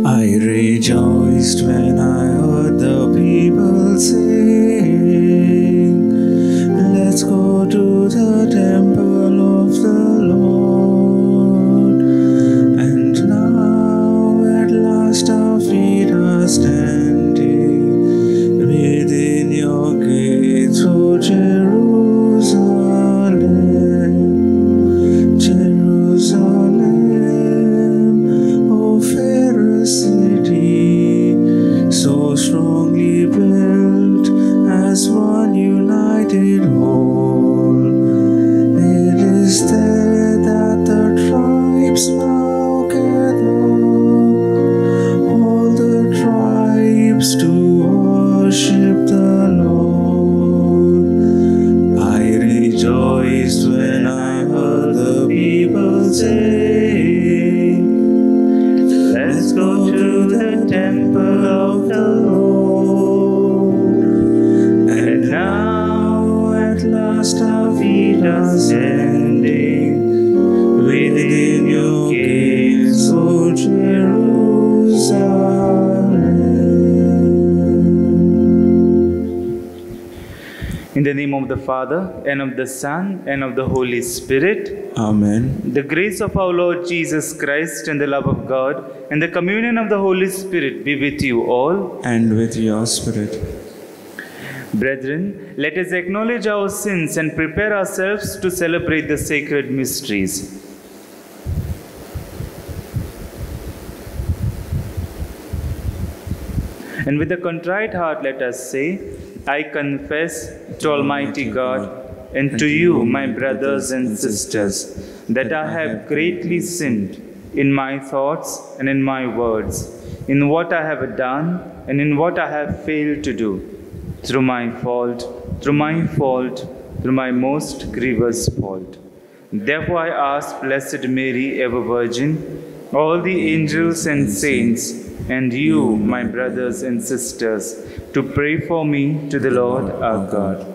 I rejoiced when I heard the people sing, let's go to the temple of the Lord. And now at last our feet are standing within your gates, O Jerusalem, Jerusalem, O fairest city, so strongly built as one united whole. It is there that the tribes now gather, all the tribes to worship the Lord. I rejoiced when I heard the people say, let's go to the temple of the Lord. And now at last our feet are standing within your gates, O Jerusalem. In the name of the Father, and of the Son, and of the Holy Spirit. Amen. The grace of our Lord Jesus Christ, and the love of God, and the communion of the Holy Spirit be with you all. And with your spirit. Brethren, let us acknowledge our sins and prepare ourselves to celebrate the sacred mysteries. And with a contrite heart, let us say, I confess to Almighty God and to you, my brothers and sisters, that I have greatly sinned in my thoughts and in my words, in what I have done and in what I have failed to do, through my fault, through my most grievous fault. Therefore I ask Blessed Mary, ever Virgin, all the angels and saints, and you, my brothers and sisters, to pray for me to the Lord our God.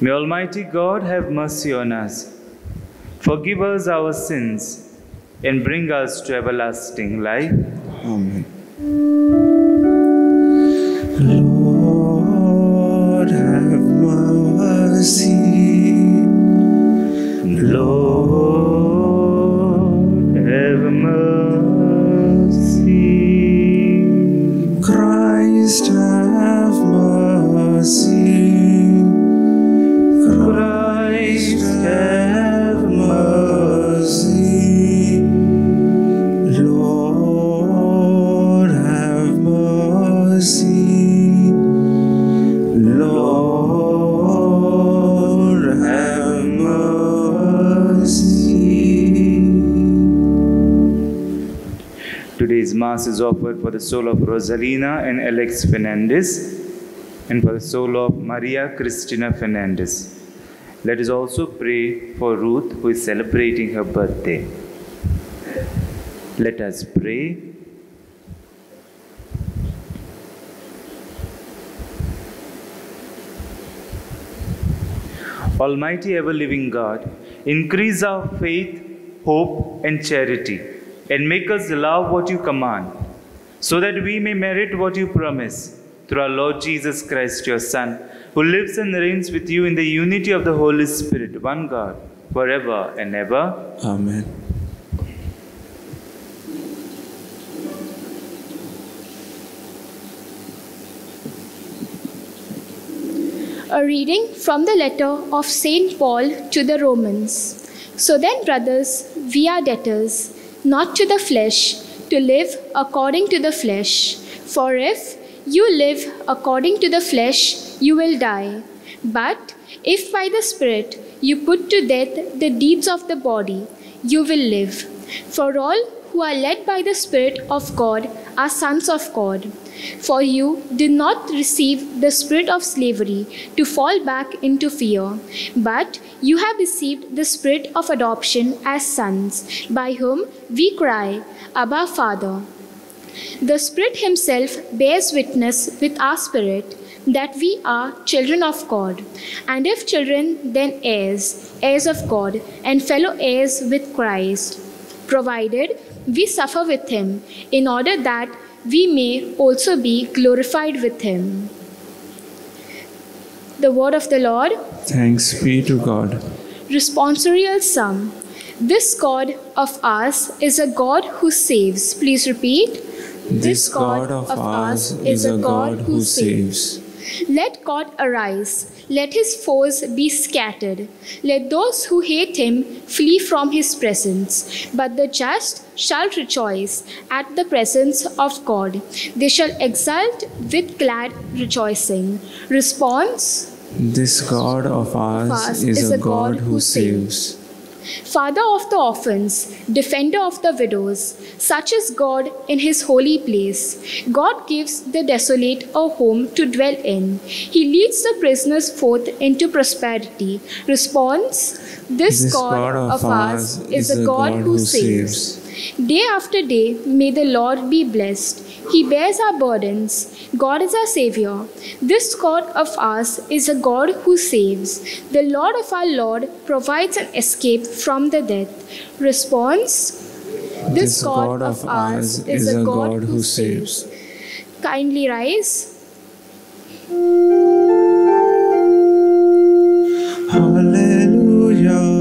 May Almighty God have mercy on us, forgive us our sins, and bring us to everlasting life. Amen. Lord, have mercy. Lord, have mercy. Christ, have mercy. Christ, have mercy. Lord, have mercy. Lord, have mercy. Today's Mass is offered for the soul of Rosalina and Alex Fernandez, and for the soul of Maria Cristina Fernandez. Let us also pray for Ruth, who is celebrating her birthday. Let us pray. Almighty ever-living God, increase our faith, hope, and charity, and make us love what you command, so that we may merit what you promise, through our Lord Jesus Christ, your Son, who lives and reigns with you in the unity of the Holy Spirit, one God, forever and ever. Amen. A reading from the letter of St. Paul to the Romans. So then, brothers, we are debtors, not to the flesh, to live according to the flesh. For if you live according to the flesh, you will die. But if by the Spirit you put to death the deeds of the body, you will live. For all who are led by the Spirit of God are sons of God. For you did not receive the spirit of slavery to fall back into fear, but you have received the spirit of adoption as sons, by whom we cry, Abba, Father. The Spirit himself bears witness with our spirit that we are children of God, and if children, then heirs, heirs of God, and fellow heirs with Christ, provided we suffer with him, in order that we may also be glorified with him. The word of the Lord. Thanks be to God. Responsorial Psalm. This God of ours is a God who saves. Please repeat. This God of ours is a God who saves. Let God arise. Let his foes be scattered. Let those who hate him flee from his presence. But the just shall rejoice at the presence of God. They shall exult with glad rejoicing. Response. This God of ours is a God who saves. Father of the orphans, defender of the widows, such is God in his holy place. God gives the desolate a home to dwell in. He leads the prisoners forth into prosperity. Response. This God of ours is a God who saves. Day after day, may the Lord be blessed. He bears our burdens. God is our Savior. This God of ours is a God who saves. The Lord of our Lord provides an escape from the death. Response. This God of ours is a God who saves. Kindly rise. Hallelujah.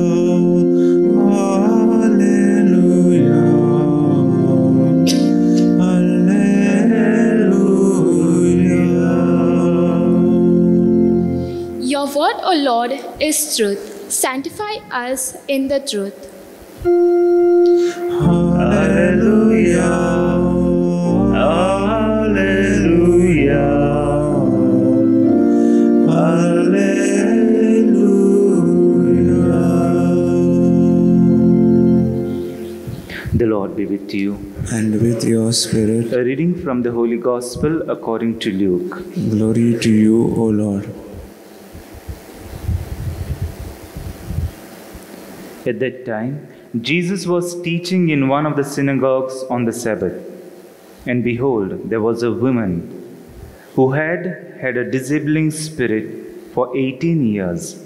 Your word, O Lord, is truth. Sanctify us in the truth. Hallelujah. Hallelujah. Hallelujah. The Lord be with you. And with your spirit. A reading from the Holy Gospel according to Luke. Glory to you, O Lord. At that time, Jesus was teaching in one of the synagogues on the Sabbath. And behold, there was a woman who had had a disabling spirit for 18 years.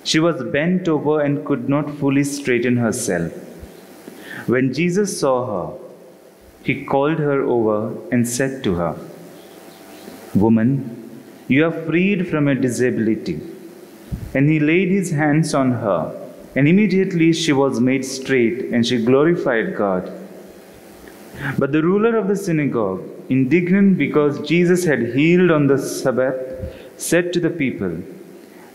She was bent over and could not fully straighten herself. When Jesus saw her, he called her over and said to her, "Woman, you are freed from your disability." And he laid his hands on her. And immediately she was made straight, and she glorified God. But the ruler of the synagogue, indignant because Jesus had healed on the Sabbath, said to the people,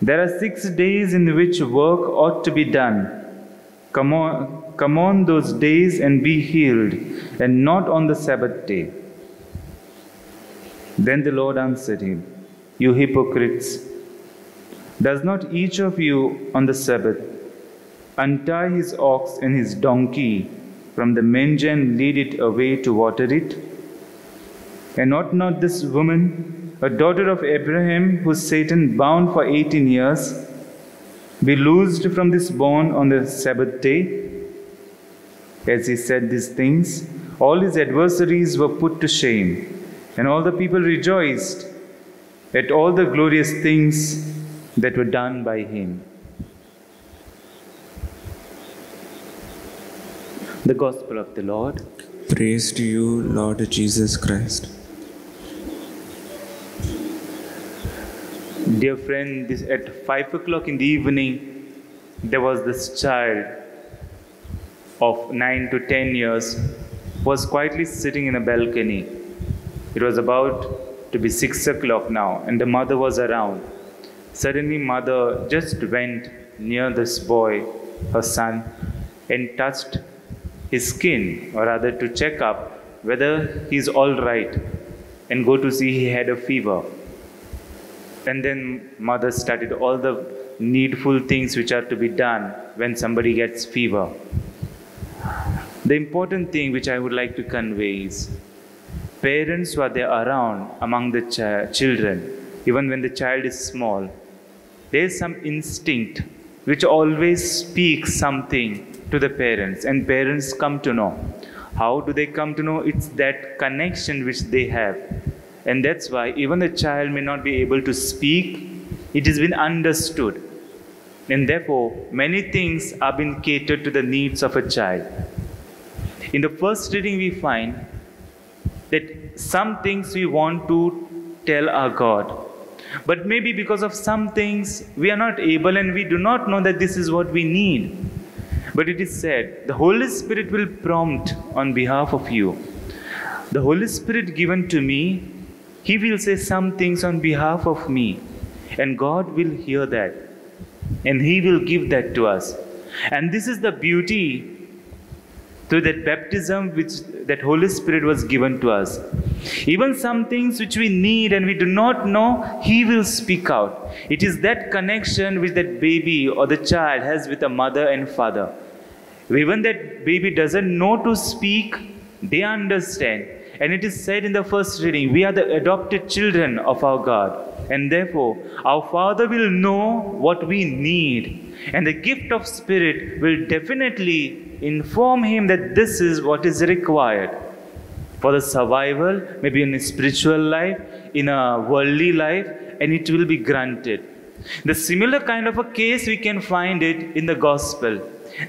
"There are 6 days in which work ought to be done. Come on those days and be healed, and not on the Sabbath day." Then the Lord answered him, "You hypocrites! Does not each of you on the Sabbath untie his ox and his donkey from the manger and lead it away to water it? And ought not this woman, a daughter of Abraham, whom Satan bound for 18 years, be loosed from this bond on the Sabbath day?" As he said these things, all his adversaries were put to shame, and all the people rejoiced at all the glorious things that were done by him. The Gospel of the Lord. Praise to you, Lord Jesus Christ. Dear friend, at 5 o'clock in the evening, there was this child of 9 to 10 years was quietly sitting in a balcony. It was about to be 6 o'clock now, and the mother was around. Suddenly, mother just went near this boy, her son, and touched his skin, or rather to check up whether he's all right, and go to see he had a fever. And then mother started all the needful things which are to be done when somebody gets fever. The important thing which I would like to convey is parents who are there around among the children, even when the child is small, there is some instinct which always speaks something to the parents, and parents come to know. How do they come to know? It's that connection which they have. And that's why even the child may not be able to speak, it has been understood. And therefore, many things are being catered to the needs of a child. In the first reading, we find that some things we want to tell our God. But maybe because of some things, we are not able and we do not know that this is what we need. But it is said, the Holy Spirit will prompt on behalf of you. The Holy Spirit given to me, He will say some things on behalf of me. And God will hear that. And He will give that to us. And this is the beauty through that baptism which that Holy Spirit was given to us. Even some things which we need and we do not know, He will speak out. It is that connection which that baby or the child has with a mother and father. Even that baby doesn't know to speak, they understand. And it is said in the first reading, we are the adopted children of our God. And therefore, our Father will know what we need. And the gift of Spirit will definitely inform him that this is what is required for the survival, maybe in a spiritual life, in a worldly life, and it will be granted. The similar kind of a case we can find it in the gospel.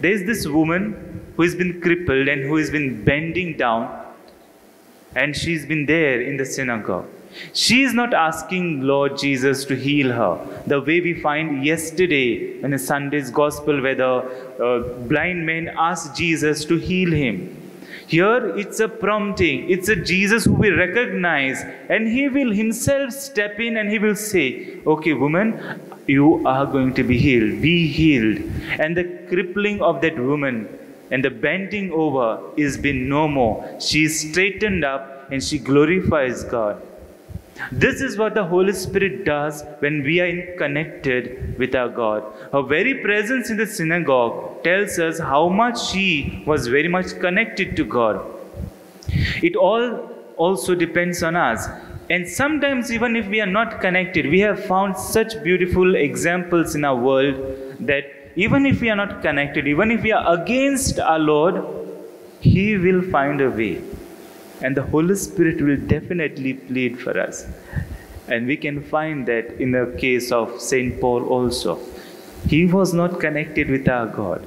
There is this woman who has been crippled and who has been bending down, and she's been there in the synagogue. She is not asking Lord Jesus to heal her, the way we find yesterday in the Sunday's gospel where the blind man asked Jesus to heal him. Here it's a prompting, it's a Jesus who will recognize and He will Himself step in and He will say, okay woman, you are going to be healed, be healed. And the crippling of that woman and the bending over is been no more. She is straightened up and she glorifies God. This is what the Holy Spirit does when we are connected with our God. Her very presence in the synagogue tells us how much she was very much connected to God. It all also depends on us. And sometimes even if we are not connected, we have found such beautiful examples in our world that even if we are not connected, even if we are against our Lord, He will find a way. And the Holy Spirit will definitely plead for us. And we can find that in the case of St. Paul also. He was not connected with our God.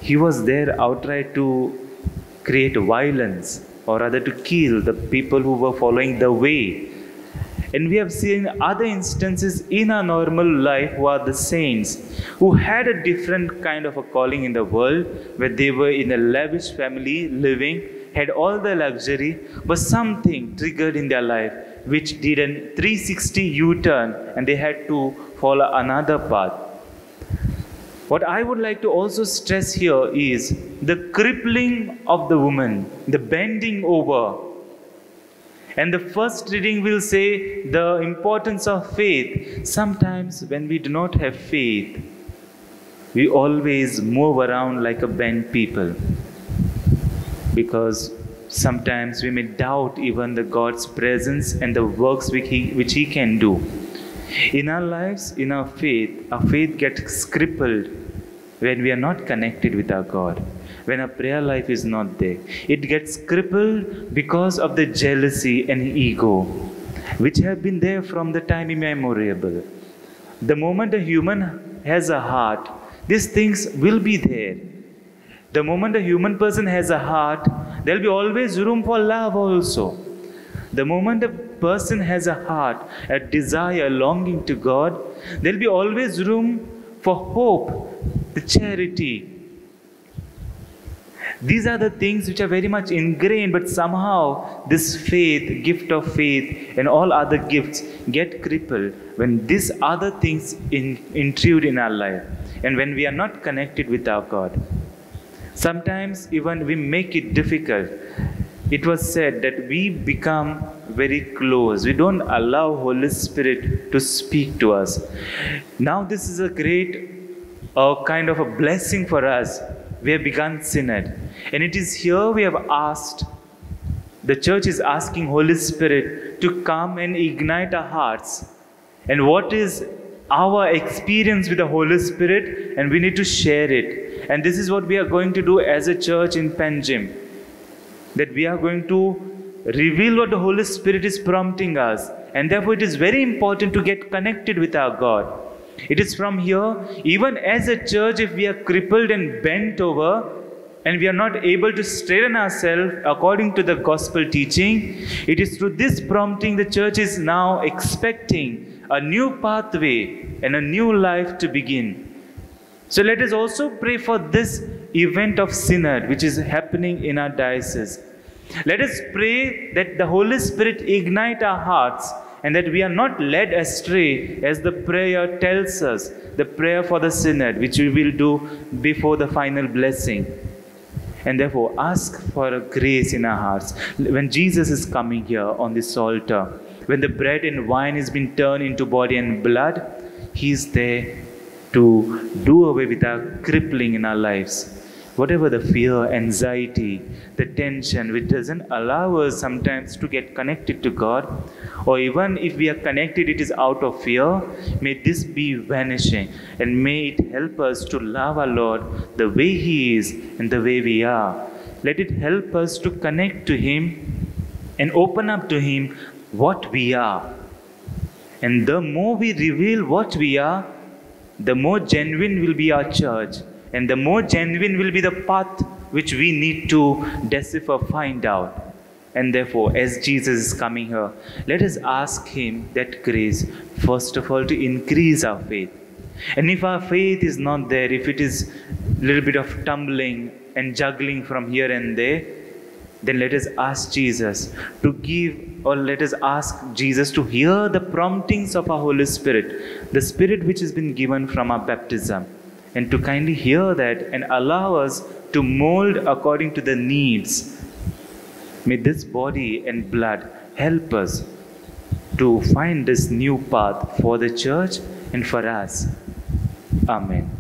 He was there outright to create violence, or rather to kill the people who were following the way. And we have seen other instances in our normal life who are the saints, who had a different kind of a calling in the world, where they were in a lavish family living, had all the luxury, but something triggered in their life which did a 360 U-turn and they had to follow another path. What I would like to also stress here is the crippling of the woman, the bending over. And the first reading will say the importance of faith. Sometimes when we do not have faith, we always move around like a bent people. Because sometimes we may doubt even the God's presence and the works which He can do. In our lives, in our faith gets crippled when we are not connected with our God. When our prayer life is not there. It gets crippled because of the jealousy and ego, which have been there from the time immemorial. The moment a human has a heart, these things will be there. The moment a human person has a heart, there will be always room for love also. The moment a person has a heart, a desire, a longing to God, there will be always room for hope, the charity. These are the things which are very much ingrained, but somehow this faith, gift of faith, and all other gifts get crippled when these other things intrude in our life and when we are not connected with our God. Sometimes even we make it difficult. It was said that we become very close. We don't allow Holy Spirit to speak to us. Now this is a great kind of a blessing for us. We have begun synod. And it is here we have asked, the church is asking Holy Spirit to come and ignite our hearts. And what is our experience with the Holy Spirit, and we need to share it. And this is what we are going to do as a church in Panjim. That we are going to reveal what the Holy Spirit is prompting us. And therefore it is very important to get connected with our God. It is from here, even as a church, if we are crippled and bent over, and we are not able to straighten ourselves according to the gospel teaching, it is through this prompting the church is now expecting a new pathway and a new life to begin. So let us also pray for this event of synod which is happening in our diocese. Let us pray that the Holy Spirit ignite our hearts and that we are not led astray, as the prayer tells us, the prayer for the synod which we will do before the final blessing. And therefore ask for a grace in our hearts. When Jesus is coming here on this altar, when the bread and wine has been turned into body and blood, He is there to do away with our crippling in our lives. Whatever the fear, anxiety, the tension which doesn't allow us sometimes to get connected to God, or even if we are connected, it is out of fear, may this be vanishing, and may it help us to love our Lord the way He is and the way we are. Let it help us to connect to Him and open up to Him what we are. And the more we reveal what we are, the more genuine will be our church, and the more genuine will be the path which we need to decipher, find out. And therefore, as Jesus is coming here, let us ask Him that grace, first of all, to increase our faith. And if our faith is not there, if it is a little bit of tumbling and juggling from here and there, then let us ask Jesus to give, or let us ask Jesus to hear the promptings of our Holy Spirit, the Spirit which has been given from our baptism, and to kindly hear that and allow us to mold according to the needs. May this body and blood help us to find this new path for the church and for us. Amen.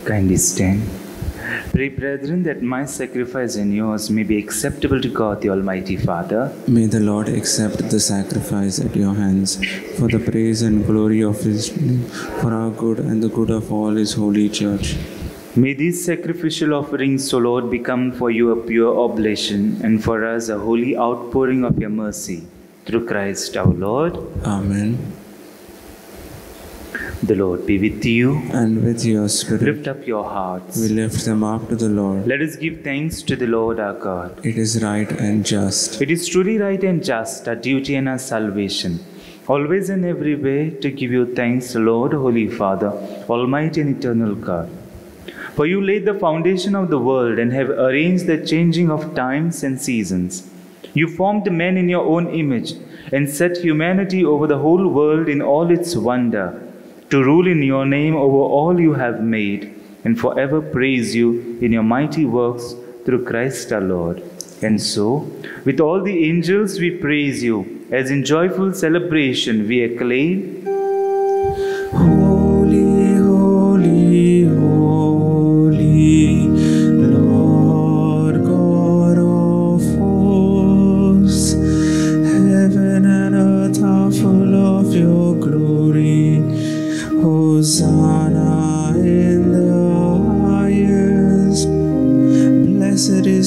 Kindly stand. Pray, brethren, that my sacrifice and yours may be acceptable to God the Almighty Father. May the Lord accept the sacrifice at your hands for the praise and glory of His name, for our good and the good of all His holy church. May these sacrificial offerings, O Lord, become for you a pure oblation, and for us a holy outpouring of your mercy. Through Christ our Lord. Amen. The Lord be with you. And with your spirit. Lift up your hearts. We lift them up to the Lord. Let us give thanks to the Lord our God. It is right and just. It is truly right and just, our duty and our salvation, always and every way to give you thanks, Lord, Holy Father, Almighty and eternal God. For you laid the foundation of the world and have arranged the changing of times and seasons. You formed men in your own image and set humanity over the whole world in all its wonder, to rule in your name over all you have made, and forever praise you in your mighty works through Christ our Lord. And so, with all the angels we praise you, as in joyful celebration we acclaim, Holy, holy, holy, Lord God of hosts, heaven and earth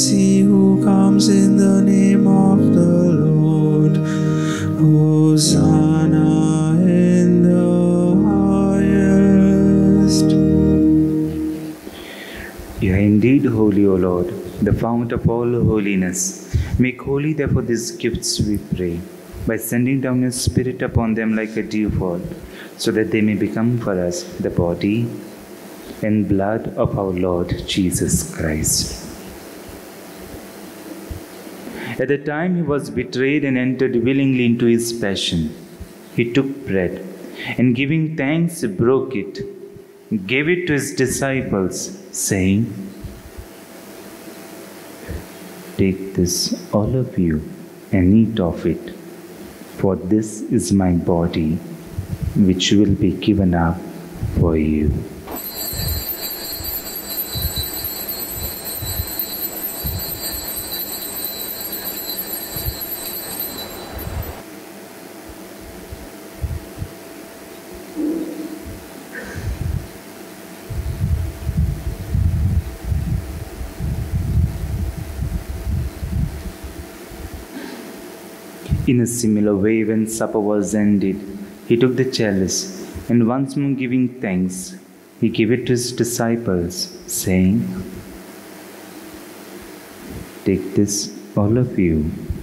is he who comes in the name of the Lord. Hosanna in the highest. You are indeed holy, O Lord, the fount of all holiness. Make holy, therefore, these gifts, we pray, by sending down your Spirit upon them like a dewfall, so that they may become for us the body and blood of our Lord Jesus Christ. At the time he was betrayed and entered willingly into his passion, he took bread, and giving thanks, broke it, gave it to his disciples, saying, "Take this, all of you, and eat of it, for this is my body, which will be given up for you." In a similar way, when supper was ended, he took the chalice, and once more giving thanks, he gave it to his disciples, saying, "Take this, all of you,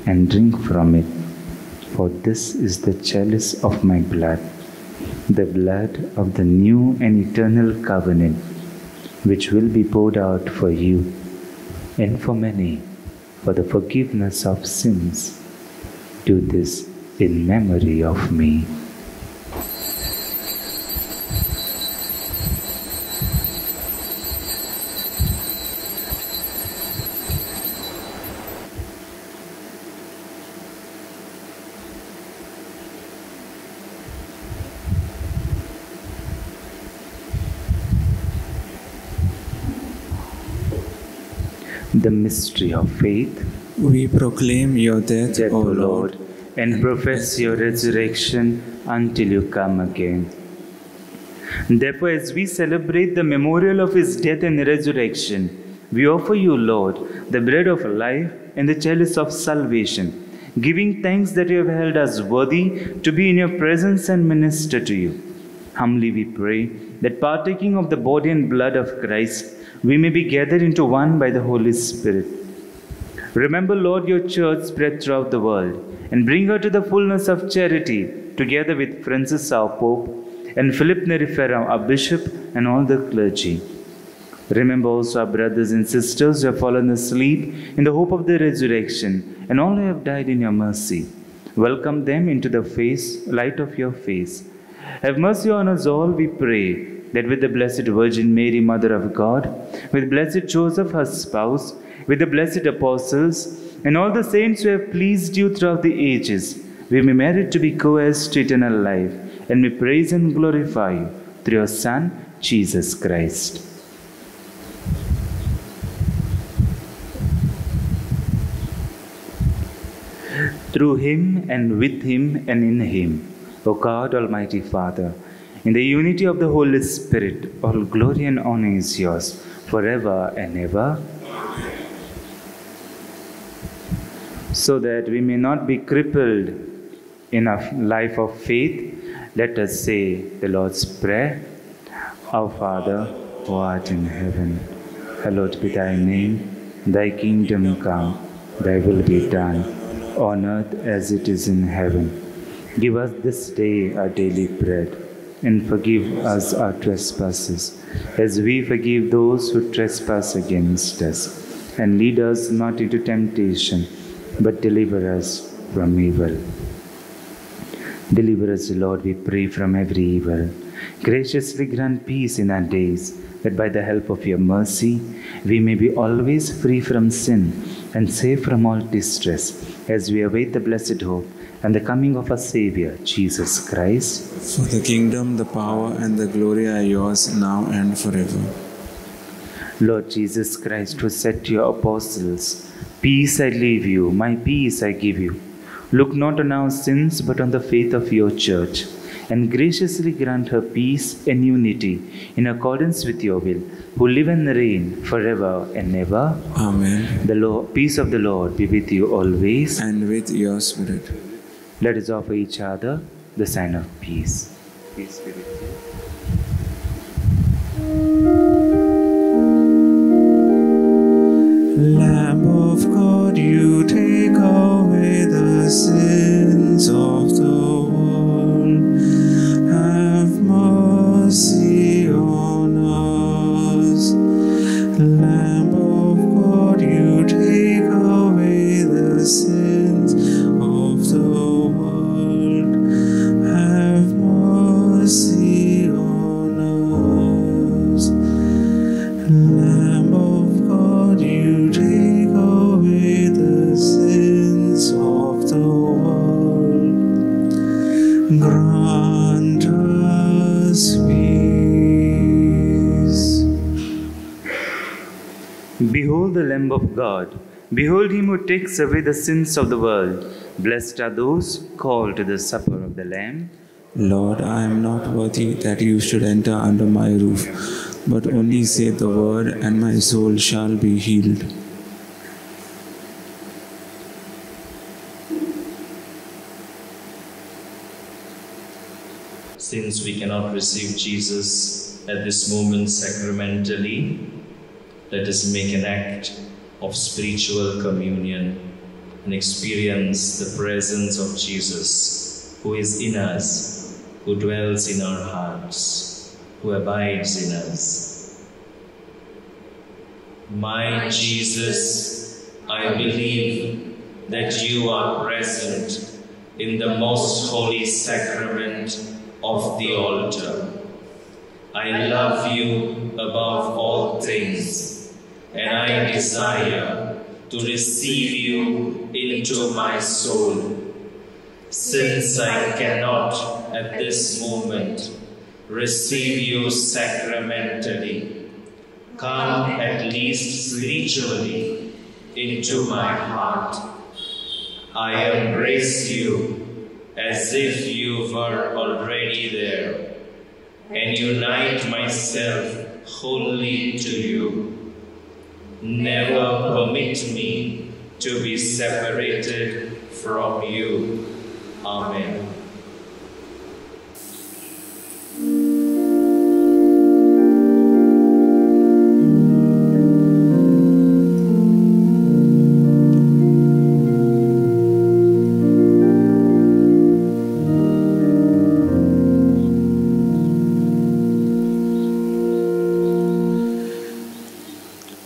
and drink from it, for this is the chalice of my blood, the blood of the new and eternal covenant, which will be poured out for you and for many for the forgiveness of sins. Do this in memory of me." The mystery of faith. We proclaim your death, Death, O O Lord, Lord, and profess your resurrection until you come again. Therefore, as we celebrate the memorial of his death and resurrection, we offer you, Lord, the bread of life and the chalice of salvation, giving thanks that you have held us worthy to be in your presence and minister to you. Humbly we pray that partaking of the body and blood of Christ, we may be gathered into one by the Holy Spirit. Remember, Lord, your church spread throughout the world, and bring her to the fullness of charity, together with Francis our Pope, and Philip Nerifera our Bishop, and all the clergy. Remember also our brothers and sisters who have fallen asleep in the hope of the resurrection, and all who have died in your mercy. Welcome them into the light of your face. Have mercy on us all, we pray, that with the Blessed Virgin Mary, Mother of God, with Blessed Joseph, her spouse, with the blessed apostles, and all the saints who have pleased you throughout the ages, we may merit to be co-heirs to eternal life, and may praise and glorify you through your Son, Jesus Christ. Through him, and with him, and in him, O God, Almighty Father, in the unity of the Holy Spirit, all glory and honor is yours, forever and ever. So that we may not be crippled in a life of faith, let us say the Lord's Prayer. Our Father, who art in heaven, hallowed be thy name. Thy kingdom come, thy will be done, on earth as it is in heaven. Give us this day our daily bread, and forgive us our trespasses, as we forgive those who trespass against us. And lead us not into temptation, but deliver us from evil. Deliver us, Lord, we pray, from every evil. Graciously grant peace in our days, that by the help of your mercy, we may be always free from sin and safe from all distress, as we await the blessed hope and the coming of our Savior, Jesus Christ. For the kingdom, the power, and the glory are yours, now and forever. Lord Jesus Christ, who said to your apostles, "Peace I leave you, my peace I give you," look not on our sins, but on the faith of your church, and graciously grant her peace and unity in accordance with your will, who live and reign forever and ever. Amen. The peace of the Lord be with you always. And with your spirit. Let us offer each other the sign of peace. Peace be with you. Lamb of God, you take away the sins of the world. Have mercy on us. Lamb of God, you take away the sins of the world. Have mercy on us. Lamb of God, you take away the sins of the world. Grant us peace. Behold the Lamb of God. Behold him who takes away the sins of the world. Blessed are those called to the supper of the Lamb. Lord, I am not worthy that you should enter under my roof, but only say the word, and my soul shall be healed. Since we cannot receive Jesus at this moment sacramentally, let us make an act of spiritual communion and experience the presence of Jesus, who is in us, who dwells in our hearts, who abides in us. My Jesus, I believe that you are present in the most holy sacrament of the altar. I love you above all things, and I desire to receive you into my soul. Since I cannot at this moment receive you sacramentally, come at least spiritually into my heart. I embrace you as if you were already there, and unite myself wholly to you. Never permit me to be separated from you. Amen.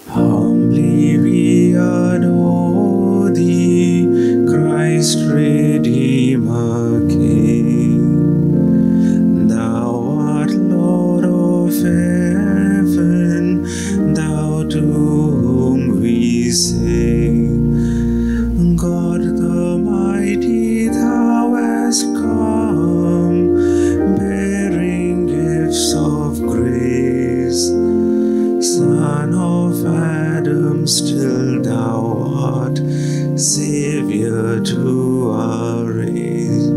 Humbly we adore thee, Christ Redeemer King. Thou art Lord of heaven, thou to whom we sing. God the mighty, thou hast come, bearing gifts of grace. Son of Adam, still thou art, Savior to our race.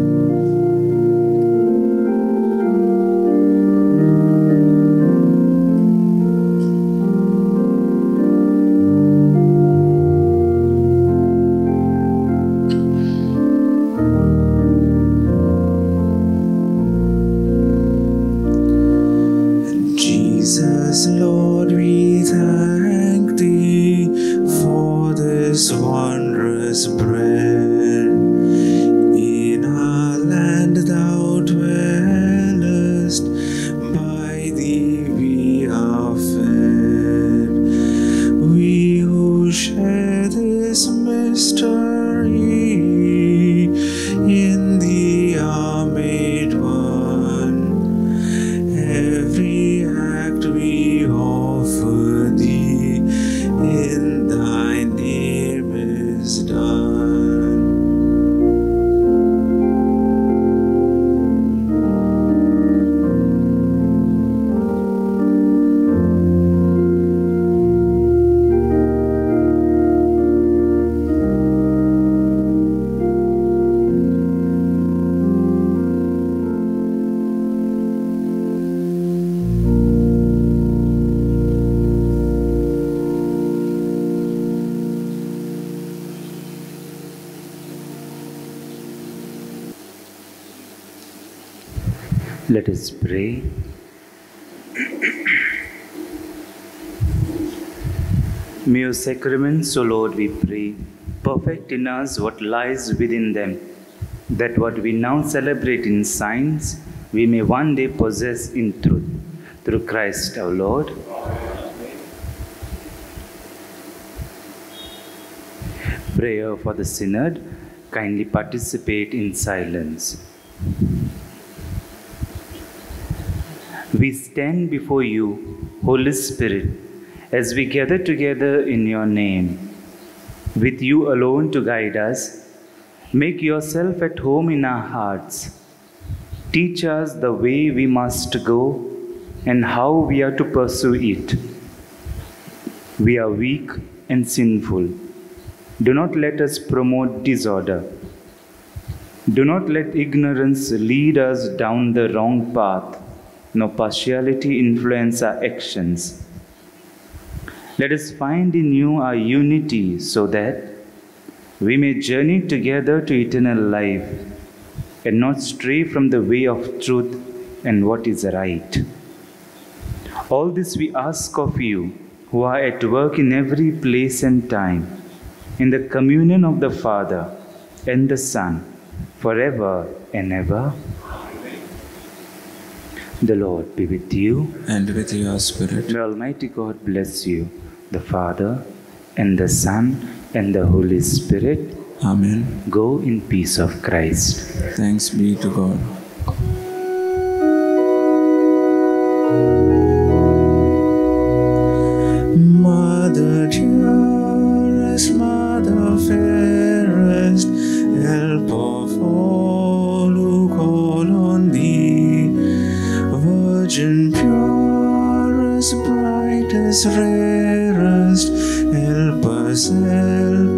Jesus, Lord, we thank thee for this wondrous bread. In our land thou dwellest, by thee we are fed. We who share this mystery, in thee are made one. Every act we offer thee, in thy name is done. Let us pray. May your sacraments, O Lord, we pray, perfect in us what lies within them, that what we now celebrate in signs, we may one day possess in truth. Through Christ our Lord. Prayer for the Synod. Kindly participate in silence. We stand before you, Holy Spirit, as we gather together in your name. With you alone to guide us, make yourself at home in our hearts. Teach us the way we must go and how we are to pursue it. We are weak and sinful. Do not let us promote disorder. Do not let ignorance lead us down the wrong path, nor partiality influence our actions. Let us find in you our unity so that we may journey together to eternal life and not stray from the way of truth and what is right. All this we ask of you, who are at work in every place and time, in the communion of the Father and the Son, forever and ever. The Lord be with you. And with your spirit. May Almighty God bless you, the Father and the Son and the Holy Spirit. Amen. Go in peace of Christ. Thanks be to God. Mother dearest, Mother fairest, help of all who call on thee. Virgin purest, brightest, rarest, help us, help